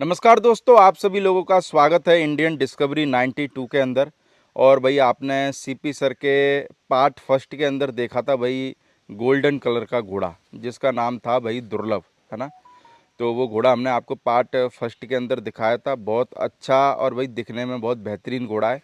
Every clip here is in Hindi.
नमस्कार दोस्तों, आप सभी लोगों का स्वागत है इंडियन डिस्कवरी 92 के अंदर। और भाई आपने सीपी सर के पार्ट फर्स्ट के अंदर देखा था भाई गोल्डन कलर का घोड़ा जिसका नाम था भाई दुर्लभ, है ना। तो वो घोड़ा हमने आपको पार्ट फर्स्ट के अंदर दिखाया था। बहुत अच्छा और भाई दिखने में बहुत बेहतरीन घोड़ा है।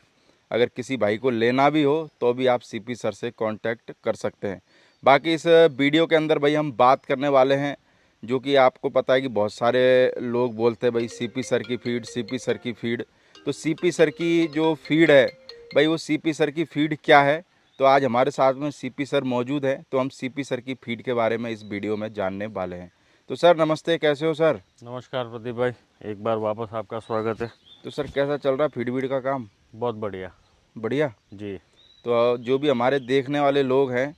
अगर किसी भाई को लेना भी हो तो भी आप सीपी सर से कांटेक्ट कर सकते हैं। बाकी इस वीडियो के अंदर भाई हम बात करने वाले हैं, जो कि आपको पता है कि बहुत सारे लोग बोलते हैं भाई सीपी सर की फीड, सीपी सर की फीड। तो सीपी सर की जो फीड है भाई, वो सीपी सर की फीड क्या है। तो आज हमारे साथ में सीपी सर मौजूद हैं, तो हम सीपी सर की फीड के बारे में इस वीडियो में जानने वाले हैं। तो सर नमस्ते, कैसे हो सर? नमस्कार प्रदीप भाई, एक बार वापस आपका स्वागत है। तो सर कैसा चल रहा है फीड वीड का काम? बहुत बढ़िया बढ़िया। जी। तो जो भी हमारे देखने वाले लोग हैं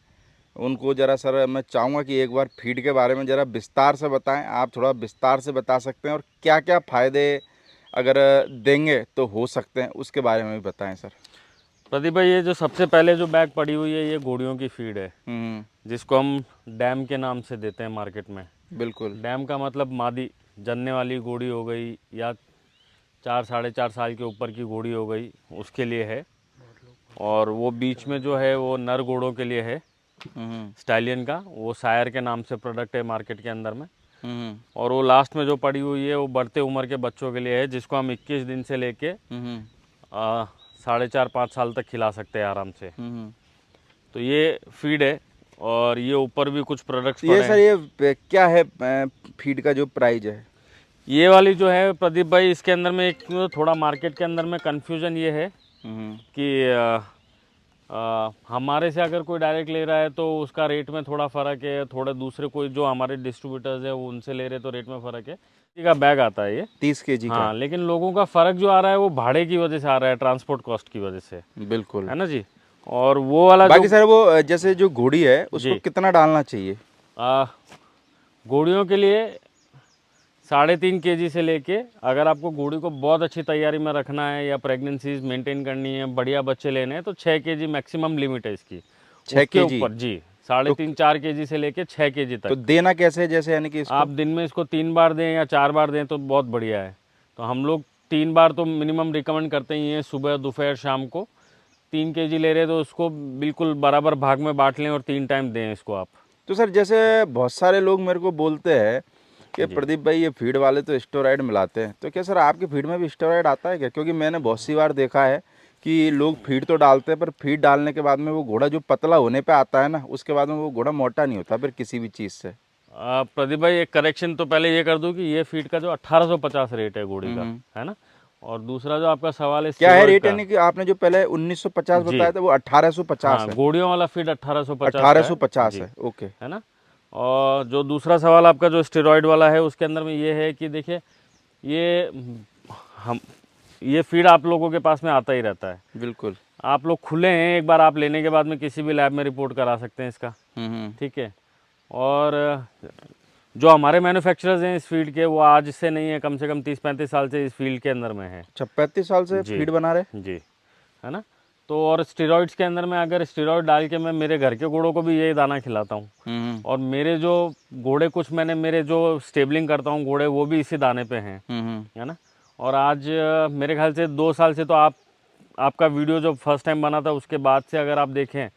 उनको ज़रा सर मैं चाहूँगा कि एक बार फीड के बारे में ज़रा विस्तार से बताएं। आप थोड़ा विस्तार से बता सकते हैं और क्या क्या फ़ायदे अगर देंगे तो हो सकते हैं, उसके बारे में भी बताएं सर। प्रदीप भाई, ये जो सबसे पहले जो बैग पड़ी हुई है ये घोड़ियों की फीड है, जिसको हम डैम के नाम से देते हैं मार्केट में। बिल्कुल। डैम का मतलब मादी जनने वाली घोड़ी हो गई, या 4 साढ़े 4 साल के ऊपर की घोड़ी हो गई, उसके लिए है। और वो बीच में जो है वो नर घोड़ों के लिए है, स्टालियन का, वो सायर के नाम से प्रोडक्ट है मार्केट के अंदर में। और वो लास्ट में जो पड़ी हुई है वो बढ़ते उम्र के बच्चों के लिए है, जिसको हम 21 दिन से लेके 4.5 5 साल तक खिला सकते हैं आराम से। तो ये फीड है, और ये ऊपर भी कुछ प्रोडक्ट्स ये पड़े सर हैं। ये क्या है फीड का जो प्राइस है? ये वाली जो है प्रदीप भाई, इसके अंदर में एक थोड़ा मार्केट के अंदर में कंफ्यूजन ये है कि हमारे से अगर कोई डायरेक्ट ले रहा है तो उसका रेट में थोड़ा फ़र्क है, थोड़ा दूसरे कोई जो हमारे डिस्ट्रीब्यूटर्स है वो उनसे ले रहे तो रेट में फ़र्क है। ये का बैग आता है ये 30 kg का। हाँ, लेकिन लोगों का फ़र्क जो आ रहा है वो भाड़े की वजह से आ रहा है, ट्रांसपोर्ट कॉस्ट की वजह से, बिल्कुल। है ना जी। और वो वाला जो बाकी सर वो जैसे जो घोड़ी है उसको जी कितना डालना चाहिए? घोड़ियों के लिए 3.5 kg से लेके, अगर आपको घोड़ी को बहुत अच्छी तैयारी में रखना है या प्रेगनेंसीज मेंटेन करनी है, बढ़िया बच्चे लेने हैं, तो 6 kg मैक्सिमम लिमिट है इसकी। 6 उसके kg? ऊपर जी 3.5 4 kg से लेके 6 kg तो तक। देना कैसे है, जैसे यानी कि आप इसको? दिन में इसको 3 बार दें या 4 बार दें तो बहुत बढ़िया है। तो हम लोग 3 बार तो मिनिमम रिकमेंड करते ही हैं, सुबह दोपहर शाम को। 3 kg ले रहे तो उसको बिल्कुल बराबर भाग में बांट लें और 3 टाइम दें इसको आप। तो सर जैसे बहुत सारे लोग मेरे को बोलते हैं कि जी प्रदीप भाई ये फीड वाले तो स्टेरॉइड मिलाते हैं, तो क्या सर आपकी फीड में भी स्टेरॉइड आता है क्या? क्योंकि मैंने बहुत सी बार देखा है कि लोग फीड तो डालते हैं पर फीड डालने के बाद में वो घोड़ा जो पतला होने पे आता है ना, उसके बाद में वो घोड़ा मोटा नहीं होता फिर किसी भी चीज़ से। प्रदीप भाई, एक करेक्शन तो पहले ये कर दूं कि ये फीड का जो 1850 रेट है घोड़ी का, हम्म। है ना। और दूसरा जो आपका सवाल है क्या है स्टीरॉयड रेट, का। यानी कि आपने जो पहले 1950 जी बताया था वो 1850 हाँ, है? घोड़ियों वाला फीड 1850 का है 1850 जी, है, ओके। है ना। और जो दूसरा सवाल आपका जो स्टेरॉयड वाला है, उसके अंदर में ये है कि देखिए, ये हम ये फीड आप लोगों के पास में आता ही रहता है। बिल्कुल। आप लोग खुले हैं, एक बार आप लेने के बाद में किसी भी लैब में रिपोर्ट करा सकते हैं इसका, हम्म। ठीक है। और जो हमारे मैन्युफैक्चरर्स हैं इस फील्ड के, वो आज से नहीं है, कम से कम 30 35 साल से इस फील्ड के अंदर में है। अच्छा, 35 साल से जी फीड बना रहे? जी, है ना। तो और स्टेरॉइड्स के अंदर में, अगर स्टेरॉइड डाल के मैं मेरे घर के घोड़ों को भी यही दाना खिलाता हूँ। हम्म और मेरे जो घोड़े, कुछ मैंने मेरे जो स्टेबलिंग करता हूँ घोड़े, वो भी इसी दाने पे हैं, हम्म। है ना। और आज मेरे ख्याल से 2 साल से तो आपका वीडियो जो फर्स्ट टाइम बना था उसके बाद से अगर आप देखें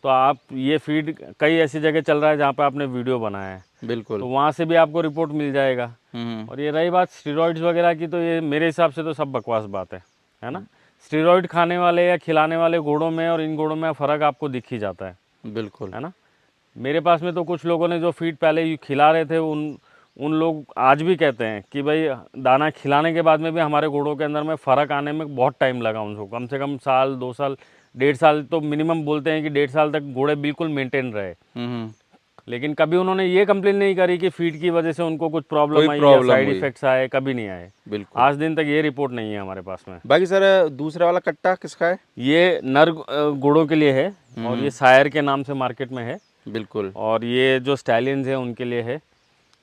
तो आप ये फीड कई ऐसी जगह चल रहा है जहाँ पे आपने वीडियो बनाया है, बिल्कुल। तो वहाँ से भी आपको रिपोर्ट मिल जाएगा। हम्म। और ये रही बात स्टेरॉइड्स वगैरह की, तो ये मेरे हिसाब से तो सब बकवास बात है ना। स्टेरॉइड खाने वाले या खिलाने वाले घोड़ों में और इन घोड़ों में फ़र्क आपको दिख ही जाता बिल्कुल। है ना। मेरे पास में तो कुछ लोगों ने जो फीड पहले खिला रहे थे, उन लोग आज भी कहते हैं कि भाई दाना खिलाने के बाद में भी हमारे घोड़ों के अंदर में फ़र्क आने में बहुत टाइम लगा उनको, कम से कम साल 2 साल 1.5 साल तो मिनिमम बोलते हैं कि 1.5 साल तक घोड़े बिल्कुल मेंटेन रहे। हम्म। लेकिन कभी उन्होंने ये कंप्लेन नहीं करी कि फीड की वजह से उनको कुछ कोई प्रॉब्लम आई या प्रॉब्लम साइड हुई? इफ़ेक्ट्स आए, कभी नहीं आए। बिल्कुल। आज दिन तक ये रिपोर्ट नहीं है हमारे पास में। बाकी सर दूसरा वाला कट्टा किसका है? ये नर घोड़ों के लिए है, और ये सायर के नाम से मार्केट में है। बिल्कुल। और ये जो स्टैलियंस हैं उनके लिए है।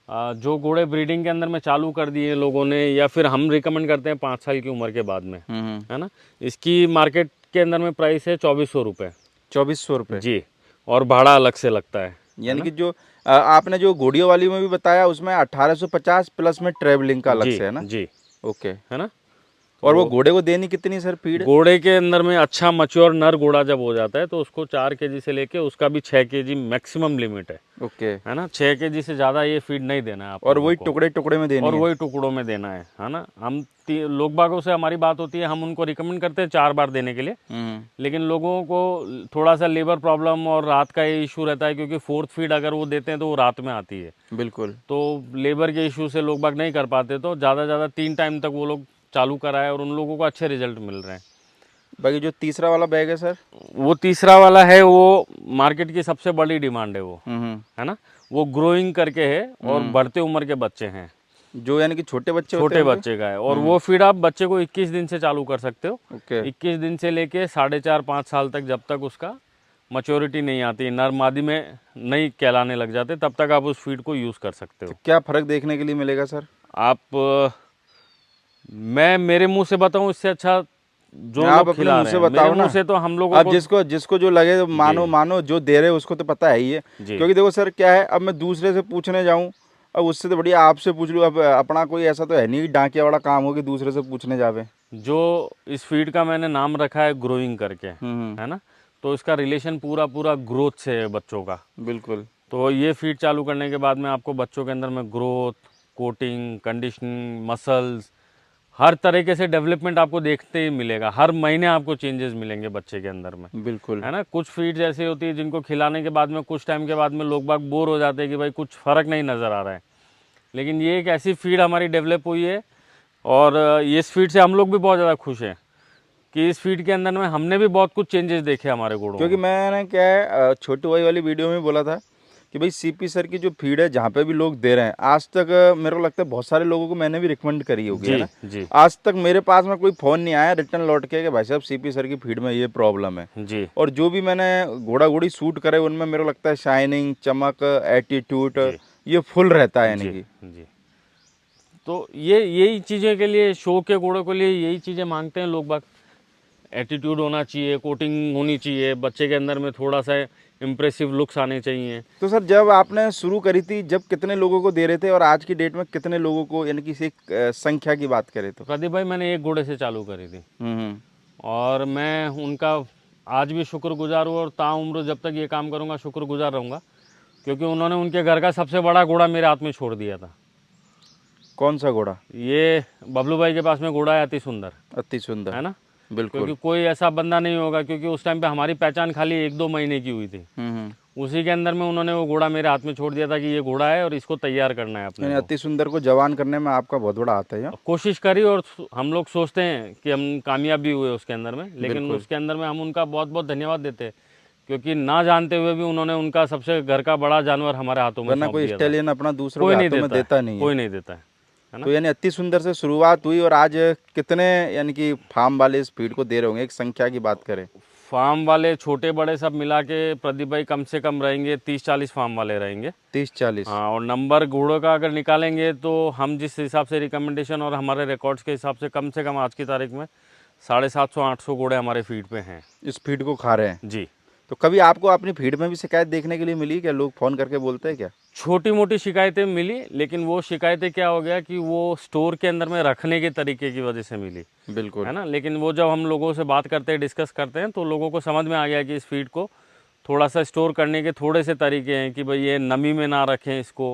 जो घोड़े ब्रीडिंग के अंदर में चालू कर दिए लोगों ने, या फिर हम रिकमेंड करते हैं 5 साल की उम्र के बाद में, है ना। इसकी मार्केट के अंदर में प्राइस है 2400 रुपये। 2400 रुपये? जी, और भाड़ा अलग से लगता है यानी ना। कि जो आपने जो घोड़ियों वाली में भी बताया उसमें 1850 प्लस में ट्रैवलिंग का अलग जी से है ना? जी ओके। है ना। और वो घोड़े को देनी कितनी सर फीड? घोड़े के अंदर में अच्छा मच्योर नर घोड़ा जब हो जाता है तो उसको 4 kg से लेके उसका भी 6 kg मैक्सिमम लिमिट ओके। है ना। 6 kg से ज़्यादा ये फीड नहीं देना है आप और लोगों वही को। टुकड़े टुकड़े में देनी और है? वही टुकड़ों में देना है ना। हम लोग बागों से हमारी बात होती है, हम उनको रिकमेंड करते हैं 4 बार देने के लिए, लेकिन लोगों को थोड़ा सा लेबर प्रॉब्लम और रात का ये इशू रहता है, क्योंकि 4th फीड अगर वो देते हैं तो वो रात में आती है, बिल्कुल। तो लेबर के इशू से लोग बाग नहीं कर पाते, तो ज़्यादा से ज़्यादा 3 टाइम तक वो लोग चालू कराए और उन लोगों को अच्छे रिजल्ट मिल रहे हैं। बाकी जो तीसरा वाला बैग है सर? वो तीसरा वाला है, वो मार्केट की सबसे बड़ी डिमांड है वो, हम्म। है ना। वो ग्रोइंग करके है और बढ़ते उम्र के बच्चे हैं, जो यानी कि छोटे बच्चे होते छोटे हैं उनके? बच्चे का है। और वो फीड आप बच्चे को 21 दिन से चालू कर सकते हो। ओके। 21 दिन से लेके 4.5-5 साल तक, जब तक उसका मैच्योरिटी नहीं आती, नर मादी में नहीं कहलाने लग जाते, तब तक आप उस फीड को यूज़ कर सकते हो। क्या फ़र्क देखने के लिए मिलेगा सर? आप मैं मेरे मुंह से बताऊं, इससे अच्छा जो आप लोग अपने खिला मुंह रहे से हैं, मेरे बताओ मुंह ना। से तो हम लोगों अब को जिसको जिसको जो लगे मानो मानो, जो दे रहे उसको तो पता है ही है। जी क्योंकि देखो सर क्या है, अब मैं दूसरे से पूछने जाऊं, अब उससे तो बढ़िया आपसे पूछ लूँ। अब अपना कोई ऐसा तो है नहीं डांकिया वाला काम हो कि दूसरे से पूछने जावे। जो इस फीड का मैंने नाम रखा है ग्रोइंग करके, हम्म। है ना, तो इसका रिलेशन पूरा पूरा ग्रोथ से है बच्चों का। बिल्कुल। तो ये फीड चालू करने के बाद में आपको बच्चों के अंदर में ग्रोथ, कोटिंग, कंडीशनिंग, मसल्स, हर तरीके से डेवलपमेंट आपको देखते ही मिलेगा। हर महीने आपको चेंजेस मिलेंगे बच्चे के अंदर में, बिल्कुल। है ना। कुछ फीड्स ऐसी होती है जिनको खिलाने के बाद में कुछ टाइम के बाद में लोग बाग बोर हो जाते हैं कि भाई कुछ फ़र्क नहीं नज़र आ रहा है, लेकिन ये एक ऐसी फीड हमारी डेवलप हुई है और इस फीड से हम लोग भी बहुत ज़्यादा खुश हैं कि इस फीड के अंदर में हमने भी बहुत कुछ चेंजेस देखे हमारे घोड़ों क्योंकि में। मैंने क्या है छोटू भाई वाली वीडियो में बोला था कि भाई सीपी सर की जो फीड है जहाँ पे भी लोग दे रहे हैं, आज तक मेरे को लगता है बहुत सारे लोगों को मैंने भी रिकमेंड करी होगी, है जी ना। जी आज तक मेरे पास में कोई फ़ोन नहीं आया रिटर्न लौट के कि भाई साहब सीपी सर की फीड में ये प्रॉब्लम है। जी और जो भी मैंने घोड़ा घोड़ी शूट करे उनमें मेरे को लगता है शाइनिंग, चमक, एटीट्यूड जी ये फुल रहता है यानी जी कि। जी। तो ये यही चीज़ें के लिए, शो के घोड़ों के लिए यही चीज़ें मांगते हैं लोग बाग। एटीट्यूड होना चाहिए, कोटिंग होनी चाहिए, बच्चे के अंदर में थोड़ा सा इम्प्रेसिव लुक्स आने चाहिए। तो सर जब आपने शुरू करी थी, जब कितने लोगों को दे रहे थे और आज की डेट में कितने लोगों को, यानी कि इसी संख्या की बात करें तो? प्रदीप भाई, मैंने एक घोड़े से चालू करी थी हम्म। और मैं उनका आज भी शुक्रगुजार हूँ और ताउम्र जब तक ये काम करूँगा शुक्रगुजार रहूँगा, क्योंकि उन्होंने उनके घर का सबसे बड़ा घोड़ा मेरे हाथ में छोड़ दिया था। कौन सा घोड़ा? ये बबलू भाई के पास में घोड़ा है अति सुंदर, अति सुंदर। है ना। बिल्कुल। क्योंकि कोई ऐसा बंदा नहीं होगा, क्योंकि उस टाइम पे हमारी पहचान खाली 1-2 महीने की हुई थी। उसी के अंदर में उन्होंने वो घोड़ा मेरे हाथ में छोड़ दिया था कि ये घोड़ा है और इसको तैयार करना है अपने यानी को। अति सुंदर को जवान करने में आपका बहुत बड़ा हाथ है या? कोशिश करी और हम लोग सोचते हैं कि हम कामयाब भी हुए उसके अंदर में, लेकिन बिल्कुल। उसके अंदर में हम उनका बहुत बहुत धन्यवाद देते हैं, क्योंकि ना जानते हुए भी उन्होंने उनका सबसे घर का बड़ा जानवर हमारे हाथों में वरना सौंप कोई दिया था। स्टेलियन अपना दूसरों कोई के नहीं हाथों में देता है, देता नहीं है। कोई नहीं देता है ना। तो यानी अति सुंदर से शुरुआत हुई और आज कितने यानी कि फार्म वाले इस फीड को दे रहे होंगे, एक संख्या की बात करें? फार्म वाले छोटे बड़े सब मिला के प्रदीप भाई कम से कम रहेंगे 30-40 फार्म वाले रहेंगे। 30-40? हाँ, और नंबर घोड़ों का अगर निकालेंगे तो हम जिस हिसाब से रिकमेंडेशन और हमारे रिकॉर्ड्स के हिसाब से कम आज की तारीख में 750-800 घोड़े हमारे फीड पे हैं। इस फीड को खा रहे हैं? जी। तो कभी आपको अपनी फीड में भी शिकायत देखने के लिए मिली क्या? लोग फ़ोन करके बोलते हैं क्या? छोटी मोटी शिकायतें मिली, लेकिन वो शिकायतें क्या हो गया कि वो स्टोर के अंदर में रखने के तरीके की वजह से मिली, बिल्कुल। है ना। लेकिन वो जब हम लोगों से बात करते हैं, डिस्कस करते हैं, तो लोगों को समझ में आ गया कि इस फीड को थोड़ा सा स्टोर करने के थोड़े से तरीके हैं कि भाई ये नमी में ना रखें इसको,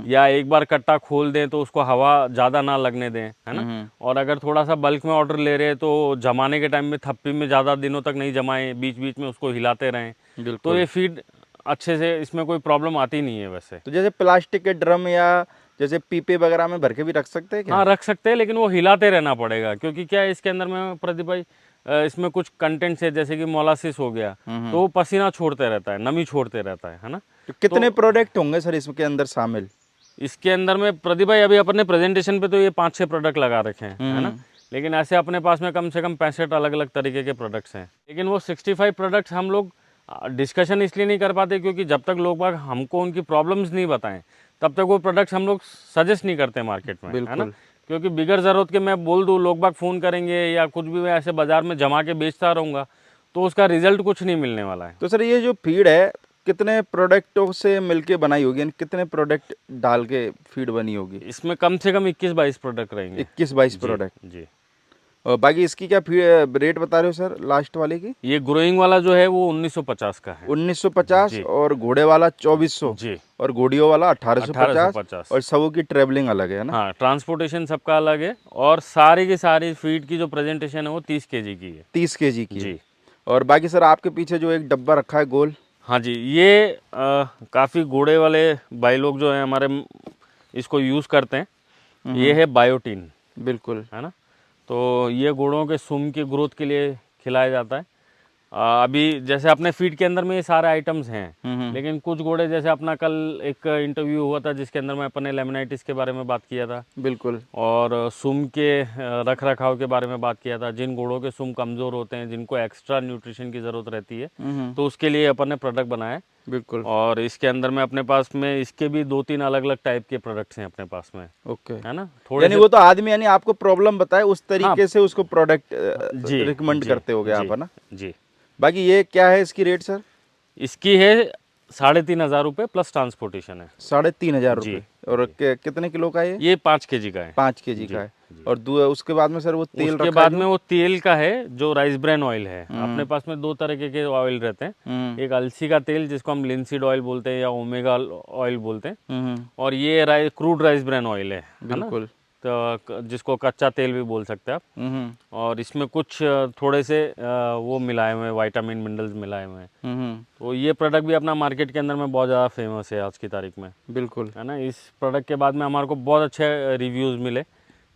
या एक बार कट्टा खोल दें तो उसको हवा ज़्यादा ना लगने दें, है ना। और अगर थोड़ा सा बल्क में ऑर्डर ले रहे हैं तो जमाने के टाइम में थप्पी में ज़्यादा दिनों तक नहीं जमाएं, बीच बीच में उसको हिलाते रहें, तो बिल्कुल। ये फीड अच्छे से, इसमें कोई प्रॉब्लम आती नहीं है वैसे। तो जैसे प्लास्टिक के ड्रम या जैसे पीपे वगैरह में भर के भी रख सकते हैं क्या? हाँ, रख सकते हैं, लेकिन वो हिलाते रहना पड़ेगा, क्योंकि क्या है इसके अंदर में प्रदीप भाई, इसमें कुछ कंटेंट्स है जैसे कि मोलासिस हो गया, तो वो पसीना छोड़ते रहता है, नमी छोड़ते रहता है ना। तो कितने प्रोडक्ट होंगे सर इसके अंदर शामिल? इसके अंदर में प्रदीप भाई अभी अपने प्रेजेंटेशन पे तो ये 5-6 प्रोडक्ट लगा रखे हैं, है ना। लेकिन ऐसे अपने पास में कम से कम 65 अलग अलग तरीके के प्रोडक्ट्स हैं। लेकिन वो 65 प्रोडक्ट्स हम लोग डिस्कशन इसलिए नहीं कर पाते क्योंकि जब तक लोग बाग हमको उनकी प्रॉब्लम्स नहीं बताएं तब तक वो प्रोडक्ट्स हम लोग सजेस्ट नहीं करते मार्केट में, है ना। क्योंकि बिगर ज़रूरत के मैं बोल दूँ, लोग बाग फ़ोन करेंगे या कुछ भी मैं ऐसे बाज़ार में जमा के बेचता रहूँगा तो उसका रिजल्ट कुछ नहीं मिलने वाला है। तो सर ये जो फीड है कितने प्रोडक्टों से मिलके बनाई होगी, यानी कितने प्रोडक्ट डाल के फीड बनी होगी? इसमें कम से कम 21-22 प्रोडक्ट रहेंगे। 21-22 जी प्रोडक्ट। जी। और बाकी इसकी क्या रेट बता रहे हो सर लास्ट वाले की? ये ग्रोइंग वाला जो है वो 1950 का है। 1950 जी और घोड़े वाला 2400 जी। और घोड़ियों वाला 1850 1850। और सबों की ट्रेवलिंग अलग है ना? हाँ, ट्रांसपोर्टेशन सबका अलग है और सारी की सारी फीड की जो प्रेजेंटेशन है वो 30 केजी की है। 30 केजी की है। जी। और बाकी सर आपके पीछे जो एक डब्बा रखा है गोल, हाँ जी, ये काफ़ी घोड़े वाले भाई लोग जो हैं हमारे इसको यूज़ करते हैं। ये है बायोटीन, बिल्कुल। है ना। तो ये घोड़ों के सुम की ग्रोथ के लिए खिलाया जाता है। अभी जैसे अपने फीड के अंदर में ये सारे आइटम्स हैं, लेकिन कुछ घोड़े जैसे अपना कल एक इंटरव्यू हुआ था जिसके अंदर में अपने लेमनाइटिस के बारे में बात किया था बिल्कुल। और सुम के रख रखाव के बारे में बात किया था। जिन घोड़ों के सुम कमज़ोर होते हैं, जिनको एक्स्ट्रा न्यूट्रिशन की ज़रूरत रहती है, तो उसके लिए अपन ने प्रोडक्ट बनाया है। बिल्कुल। और इसके अंदर में अपने पास में इसके भी 2-3 अलग अलग टाइप के प्रोडक्ट्स हैं अपने पास में, ओके। है ना। थोड़े यानी से वो तो आदमी यानी आपको प्रॉब्लम बताए उस हाँ तरीके से उसको प्रोडक्ट जी रिकमेंड जी करते होगे आप, जी है ना? जी। बाकी ये क्या है इसकी रेट सर? इसकी है 3,500 रुपये प्लस ट्रांसपोर्टेशन है। 3,500 जी रुपये। और कितने किलो का है ये 5 केजी का है। 5 केजी जी का है। जी। और उसके बाद में सर वो तेल उसके रखा है बाद जो? में वो तेल का है जो राइस ब्रान ऑयल है। अपने पास में 2 तरह के ऑयल रहते हैं। एक अलसी का तेल जिसको हम लिंसीड ऑयल बोलते हैं या ओमेगा ऑयल बोलते हैं, और ये क्रूड राइस ब्रान ऑयल है ना। बिल्कुल। तो जिसको कच्चा तेल भी बोल सकते हैं आप। और इसमें कुछ थोड़े से वो मिलाए हुए हैं, विटामिन मिनरल्स मिलाए हुए हैं। तो ये प्रोडक्ट भी अपना मार्केट के अंदर में बहुत ज़्यादा फेमस है आज की तारीख में, बिल्कुल। है ना। इस प्रोडक्ट के बाद में हमारे को बहुत अच्छे रिव्यूज़ मिले,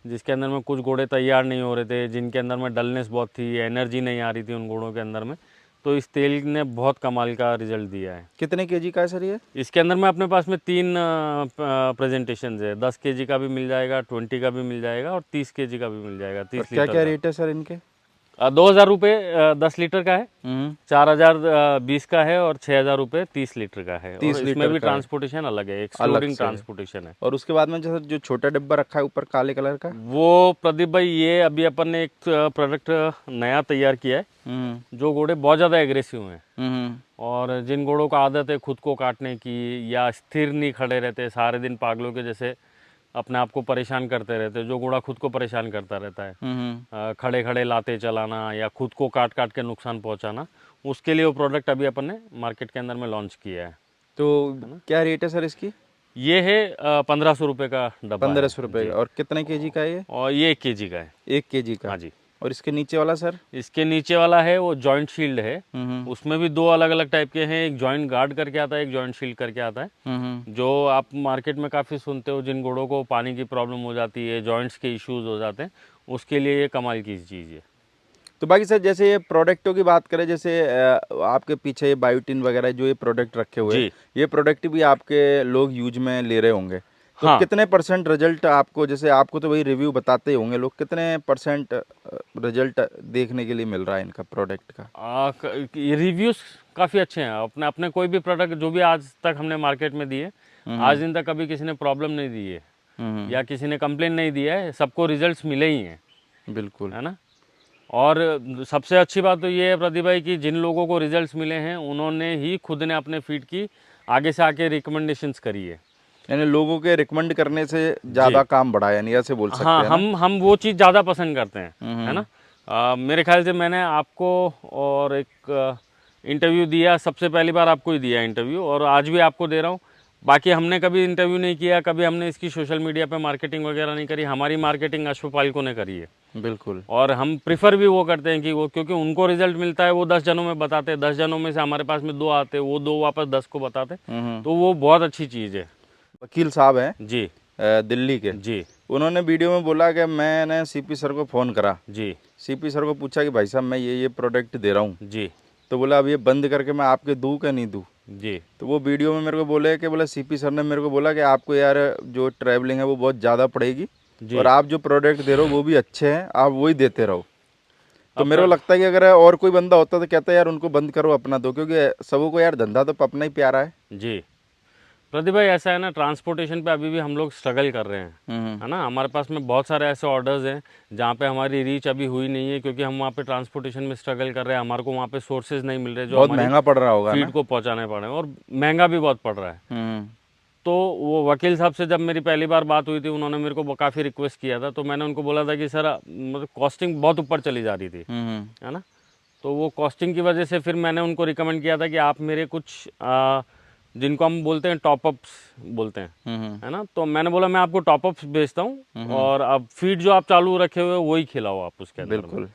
जिसके अंदर में कुछ घोड़े तैयार नहीं हो रहे थे, जिनके अंदर में डलनेस बहुत थी, एनर्जी नहीं आ रही थी उन घोड़ों के अंदर में। तो इस तेल ने बहुत कमाल का रिजल्ट दिया है। कितने केजी का है सर ये? इसके अंदर में अपने पास में 3 प्रेजेंटेशन है। 10 केजी का भी मिल जाएगा, 20 का भी मिल जाएगा और 30 केजी का भी मिल जाएगा, और 30 क्या लीटर क्या का। रेट है सर इनके? 2,000 रुपये 10 लीटर का है, 4,000 20 का है और 6,000 रुपये 30 लीटर का है। और 30 इसमें लीटर भी का है, ट्रांसपोर्टेशन अलग है, अलग एक्सक्लूडिंग से है। ट्रांसपोर्टेशन है। और उसके बाद में जो छोटा डिब्बा रखा है ऊपर काले कलर का? वो प्रदीप भाई, ये अभी अपन ने एक प्रोडक्ट नया तैयार किया है। जो घोड़े बहुत ज़्यादा एग्रेसिव हैं और जिन घोड़ों को आदत है खुद को काटने की या स्थिर नहीं खड़े रहते, सारे दिन पागलों के जैसे अपने आप को परेशान करते रहते, जो घोड़ा खुद को परेशान करता रहता है, खड़े खड़े लाते चलाना या खुद को काट काट के नुकसान पहुंचाना, उसके लिए वो प्रोडक्ट अभी अपन ने मार्केट के अंदर में लॉन्च किया है। तो क्या रेट है सर इसकी? ये है 1,500 रुपये का डब्बा है 1,500 रुपये जी। का। और कितने केजी का है ये? और ये 1 केजी का है। 1 केजी का। हाँ जी। और इसके नीचे वाला सर? इसके नीचे वाला है वो जॉइंट शील्ड है। उसमें भी 2 अलग अलग टाइप के हैं, एक जॉइंट गार्ड करके आता है, एक जॉइंट शील्ड करके आता है। जो आप मार्केट में काफ़ी सुनते हो, जिन घोड़ों को पानी की प्रॉब्लम हो जाती है, जॉइंट्स के इश्यूज हो जाते हैं, उसके लिए ये कमाल की चीज़ है। तो बाकी सर जैसे ये प्रोडक्टों की बात करें, जैसे आपके पीछे ये बायोटीन वगैरह जो ये प्रोडक्ट रखे हुए हैं, जी। ये प्रोडक्ट भी आपके लोग यूज में ले रहे होंगे, तो हाँ। कितने % रिजल्ट आपको, जैसे आपको तो वही रिव्यू बताते ही होंगे लोग, कितने % रिजल्ट देखने के लिए मिल रहा है इनका प्रोडक्ट का? रिव्यूज़ काफ़ी अच्छे हैं। अपने अपने कोई भी प्रोडक्ट जो भी आज तक हमने मार्केट में दिए, आज दिन तक कभी किसी ने प्रॉब्लम नहीं दी है या किसी ने कंप्लेन नहीं दिया है, सबको रिजल्ट्स मिले ही हैं। बिल्कुल। है ना। और सबसे अच्छी बात तो ये है प्रदीप भाई कि जिन लोगों को रिजल्ट्स मिले हैं, उन्होंने ही खुद ने अपने फीड की आगे से आके रिकमेंडेशंस करी है। यानी लोगों के रिकमेंड करने से ज़्यादा काम बढ़ा है, यानी ऐसे बोल सकते हाँ, हैं ना? हम वो चीज़ ज़्यादा पसंद करते हैं, है ना। मेरे ख्याल से मैंने आपको और एक इंटरव्यू दिया, सबसे पहली बार आपको ही दिया इंटरव्यू, और आज भी आपको दे रहा हूँ। बाकी हमने कभी इंटरव्यू नहीं किया, कभी हमने इसकी सोशल मीडिया पे मार्केटिंग वगैरह नहीं करी। हमारी मार्केटिंग अश्वपालकों ने करी है। बिल्कुल। और हम प्रिफर भी वो करते हैं कि वो, क्योंकि उनको रिजल्ट मिलता है, वो 10 जनों में बताते हैं, 10 जनों में से हमारे पास में 2 आते, वो 2 वापस 10 को बताते, तो वो बहुत अच्छी चीज़ है। वकील साहब हैं जी दिल्ली के, जी उन्होंने वीडियो में बोला कि मैंने सीपी सर को फ़ोन करा, जी सीपी सर को पूछा कि भाई साहब मैं ये प्रोडक्ट दे रहा हूँ, जी तो बोला अब ये बंद करके मैं आपके दूँ क्या नहीं दूँ? जी तो वो वीडियो में मेरे को बोले कि बोला सीपी सर ने मेरे को बोला कि आपको यार जो ट्रैवलिंग है वो बहुत ज़्यादा पड़ेगी, और आप जो प्रोडक्ट दे रहे हो वो भी अच्छे हैं, आप वही देते रहो। तो मेरे को लगता है कि अगर और कोई बंदा होता तो कहता है यार उनको बंद करो, अपना दो, क्योंकि सबों को यार धंधा तो अपना ही प्यारा है। जी। प्रदीप भाई ऐसा है ना, ट्रांसपोर्टेशन पे अभी भी हम लोग स्ट्रगल कर रहे हैं, है ना। हमारे पास में बहुत सारे ऐसे ऑर्डर्स हैं जहाँ पे हमारी रीच अभी हुई नहीं है, क्योंकि हम वहाँ पे ट्रांसपोर्टेशन में स्ट्रगल कर रहे हैं। हमारे को वहाँ पे सोर्सेज नहीं मिल रहे जो बहुत हमारी महंगा पड़ रहा होगा फीड ना। को पहुँचाने पड़ रहे हैं, और महंगा भी बहुत पड़ रहा है। तो वो वकील साहब से जब मेरी पहली बार बात हुई थी, उन्होंने मेरे को काफ़ी रिक्वेस्ट किया था, तो मैंने उनको बोला था कि सर मतलब कॉस्टिंग बहुत ऊपर चली जा रही थी, है ना। तो वो कॉस्टिंग की वजह से फिर मैंने उनको रिकमेंड किया था कि आप मेरे कुछ जिनको हम बोलते हैं टॉपअप्स बोलते हैं, है ना। तो मैंने बोला मैं आपको टॉपअप्स बेचता हूँ, और अब फीड जो आप चालू रखे हुए वही खिलाओ आप उसके अंदर में। बिल्कुल।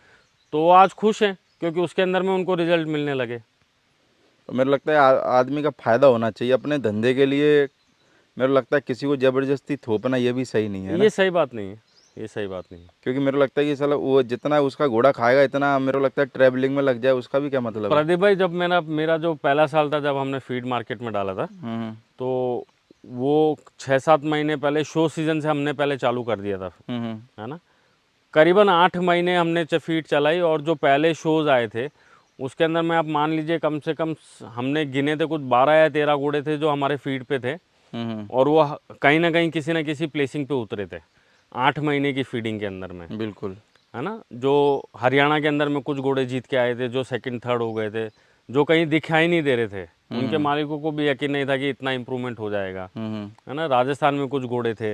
तो वो आज खुश हैं, क्योंकि उसके अंदर में उनको रिजल्ट मिलने लगे। तो मेरे लगता है आदमी का फ़ायदा होना चाहिए अपने धंधे के लिए। मेरे लगता है किसी को ज़बरदस्ती थोपना ये भी सही नहीं है ना। ये सही बात नहीं है, ये सही बात नहीं है। क्योंकि मेरे लगता है कि साला वो जितना उसका घोड़ा खाएगा इतना मेरे को लगता है ट्रैवलिंग में लग जाए, उसका भी क्या मतलब है। प्रदीप भाई, जब मेरा जो पहला साल था जब हमने फीड मार्केट में डाला था, हम्म तो वो 6-7 महीने पहले शो सीज़न से हमने पहले चालू कर दिया था, हम्म है ना। करीबन 8 महीने हमने फीड चलाई, और जो पहले शोज़ आए थे उसके अंदर में आप मान लीजिए कम से कम हमने गिने थे कुछ 12 या 13 घोड़े थे जो हमारे फीड पे थे, और वो कहीं ना कहीं किसी न किसी प्लेसिंग पे उतरे थे 8 महीने की फीडिंग के अंदर में, बिल्कुल। है ना। जो हरियाणा के अंदर में कुछ घोड़े जीत के आए थे, जो सेकंड थर्ड हो गए थे, जो कहीं दिखाई नहीं दे रहे थे, उनके मालिकों को भी यकीन नहीं था कि इतना इम्प्रूवमेंट हो जाएगा, है ना। राजस्थान में कुछ घोड़े थे,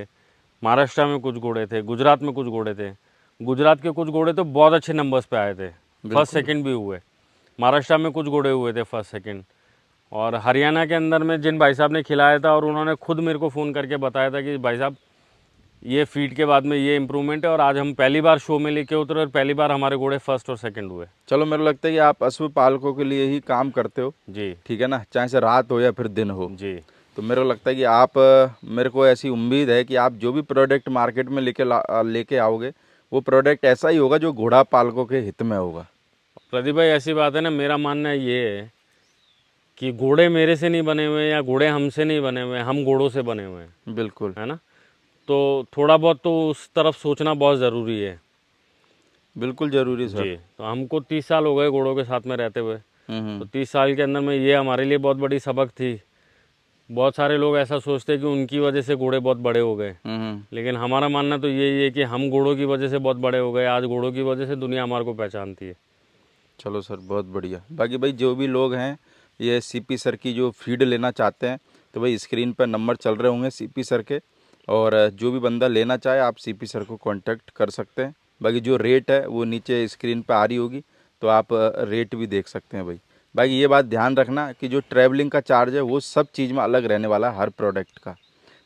महाराष्ट्र में कुछ घोड़े थे, गुजरात में कुछ घोड़े थे। गुजरात के कुछ घोड़े तो बहुत अच्छे नंबर्स पे आए थे, फर्स्ट बिल्कुल। सेकंड भी हुए। महाराष्ट्र में कुछ घोड़े हुए थे फर्स्ट सेकंड। और हरियाणा के अंदर में जिन भाई साहब ने खिलाया था, और उन्होंने खुद मेरे को फ़ोन करके बताया था कि भाई साहब ये फीड के बाद में ये इम्प्रूवमेंट है, और आज हम पहली बार शो में लेके उतरे और पहली बार हमारे घोड़े फर्स्ट और सेकंड हुए। चलो मेरे को लगता है कि आप पशु पालकों के लिए ही काम करते हो, जी ठीक है ना, चाहे से रात हो या फिर दिन हो। जी। तो मेरे को लगता है कि आप मेरे को ऐसी उम्मीद है कि आप जो भी प्रोडक्ट मार्केट में लेके आओगे वो प्रोडक्ट ऐसा ही होगा जो घोड़ा पालकों के हित में होगा। प्रदीप भाई, ऐसी बात है ना, मेरा मानना ये है कि घोड़े मेरे से नहीं बने हुए या घोड़े हमसे नहीं बने हुए, हम घोड़ों से बने हुए हैं, बिल्कुल। है ना। तो थोड़ा बहुत तो उस तरफ सोचना बहुत ज़रूरी है। बिल्कुल ज़रूरी सर। जी, तो हमको 30 साल हो गए घोड़ों के साथ में रहते हुए। तो हम्म 30 साल के अंदर में ये हमारे लिए बहुत बड़ी सबक थी। बहुत सारे लोग ऐसा सोचते हैं कि उनकी वजह से घोड़े बहुत बड़े हो गए, हम्म लेकिन हमारा मानना तो यही है कि हम घोड़ों की वजह से बहुत बड़े हो गए। आज घोड़ों की वजह से दुनिया हमारे को पहचानती है। चलो सर, बहुत बढ़िया। बाकी भाई जो भी लोग हैं ये सीपी सर की जो फीड लेना चाहते हैं तो भाई स्क्रीन पर नंबर चल रहे होंगे सीपी सर के, और जो भी बंदा लेना चाहे आप सीपी सर को कांटेक्ट कर सकते हैं। बाकी जो रेट है वो नीचे स्क्रीन पर आ रही होगी, तो आप रेट भी देख सकते हैं भाई। बाकी ये बात ध्यान रखना कि जो ट्रैवलिंग का चार्ज है वो सब चीज़ में अलग रहने वाला है हर प्रोडक्ट का।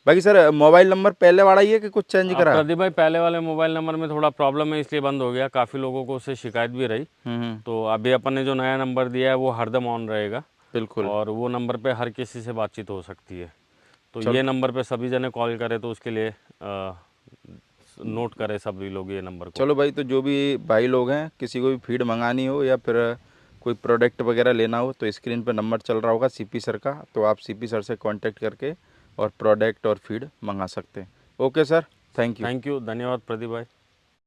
बाकी सर मोबाइल नंबर पहले वाला ही है कि कुछ चेंज अब करा? प्रदीप भाई, पहले वाले मोबाइल नंबर में थोड़ा प्रॉब्लम है, इसलिए बंद हो गया। काफ़ी लोगों को उससे शिकायत भी रही। हम्म। तो अभी अपन ने जो नया नंबर दिया है वो हरदम ऑन रहेगा, बिल्कुल। और वो नंबर पे हर किसी से बातचीत हो सकती है। तो चल ये नंबर पे सभी जने कॉल करे तो उसके लिए नोट करें सभी लोग ये नंबर को। चलो भाई, तो जो भी भाई लोग हैं किसी को भी फीड मंगानी हो या फिर कोई प्रोडक्ट वगैरह लेना हो तो स्क्रीन पर नंबर चल रहा होगा सीपी सर का, तो आप सीपी सर से कांटेक्ट करके और प्रोडक्ट और फीड मंगा सकते हैं। Okay sir, thank you. Thank you, धन्यवाद प्रदीप भाई।